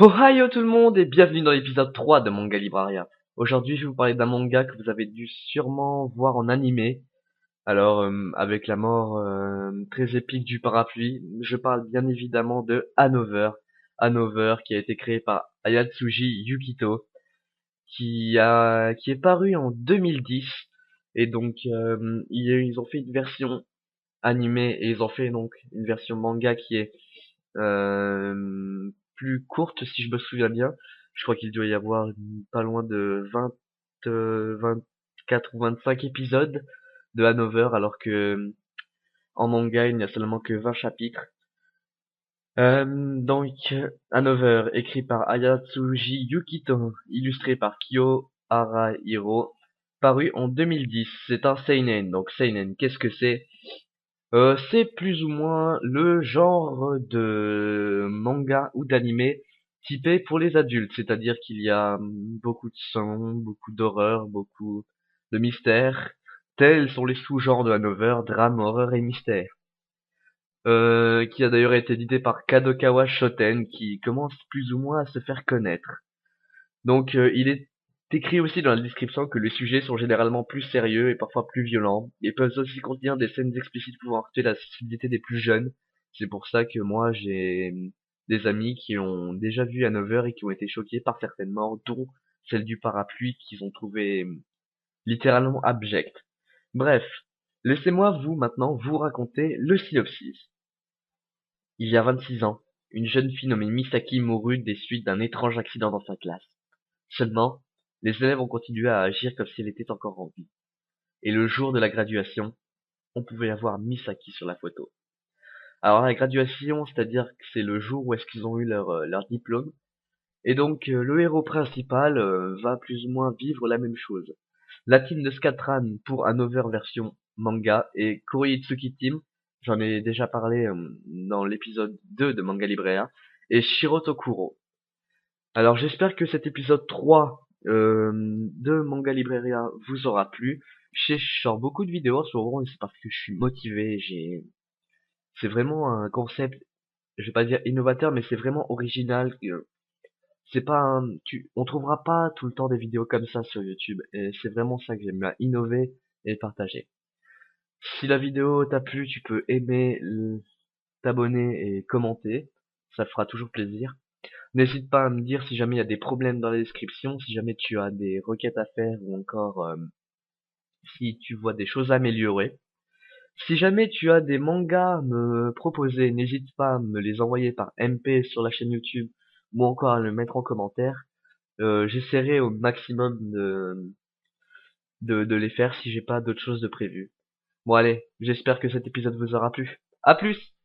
Ohio tout le monde et bienvenue dans l'épisode 3 de Manga Libraria. Aujourd'hui, je vais vous parler d'un manga que vous avez dû sûrement voir en animé. Alors, avec la mort très épique du parapluie, je parle bien évidemment de Hanover. Hanover qui a été créé par Ayatsuji Yukito, qui est paru en 2010. Et donc, ils ont fait une version animée et ils ont fait donc une version manga qui est plus courte si je me souviens bien. Je crois qu'il doit y avoir pas loin de 24 ou 25 épisodes de Hanover, alors que en manga il n'y a seulement que 20 chapitres. Hanover, écrit par Ayatsuji Yukito, illustré par Kyo Arahiro, paru en 2010. C'est un seinen. Donc seinen, qu'est-ce que c'est? C'est plus ou moins le genre de manga ou d'animé typé pour les adultes, c'est-à-dire qu'il y a beaucoup de sang, beaucoup d'horreur, beaucoup de mystère. Tels sont les sous-genres de Hanover, drame, horreur et mystère. Qui a d'ailleurs été édité par Kadokawa Shoten, qui commence plus ou moins à se faire connaître. Donc il est écrit aussi dans la description que les sujets sont généralement plus sérieux et parfois plus violents, et peuvent aussi contenir des scènes explicites pouvant heurter la sensibilité des plus jeunes. C'est pour ça que moi j'ai des amis qui ont déjà vu Hanover et qui ont été choqués par certaines morts, dont celle du parapluie qu'ils ont trouvé littéralement abjecte. Bref, laissez-moi vous maintenant vous raconter le synopsis. Il y a 26 ans, une jeune fille nommée Misaki mourut des suites d'un étrange accident dans sa classe. Seulement, les élèves ont continué à agir comme si elle était encore en vie. Et le jour de la graduation, on pouvait avoir Misaki sur la photo. Alors la graduation, c'est-à-dire que c'est le jour où est-ce qu'ils ont eu leur diplôme. Et donc le héros principal va plus ou moins vivre la même chose. La team de Skatran pour Hanover version manga et Kuroitsuki Team, j'en ai déjà parlé dans l'épisode 2 de Manga Librea, et Shirotokuro. Alors j'espère que cet épisode 3 de Manga Libreria vous aura plu. Je sors beaucoup de vidéos en ce moment et c'est parce que je suis motivé. C'est vraiment un concept, je vais pas dire innovateur, mais c'est vraiment original. C'est pas on trouvera pas tout le temps des vidéos comme ça sur YouTube. Et c'est vraiment ça que j'aime bien, innover et partager. Si la vidéo t'a plu, tu peux aimer, t'abonner et commenter. Ça fera toujours plaisir. N'hésite pas à me dire si jamais il y a des problèmes dans la description, si jamais tu as des requêtes à faire ou encore si tu vois des choses à améliorer. Si jamais tu as des mangas à me proposer, n'hésite pas à me les envoyer par MP sur la chaîne YouTube ou encore à le mettre en commentaire. J'essaierai au maximum de les faire si j'ai pas d'autres choses de prévues. Bon allez, j'espère que cet épisode vous aura plu. À plus!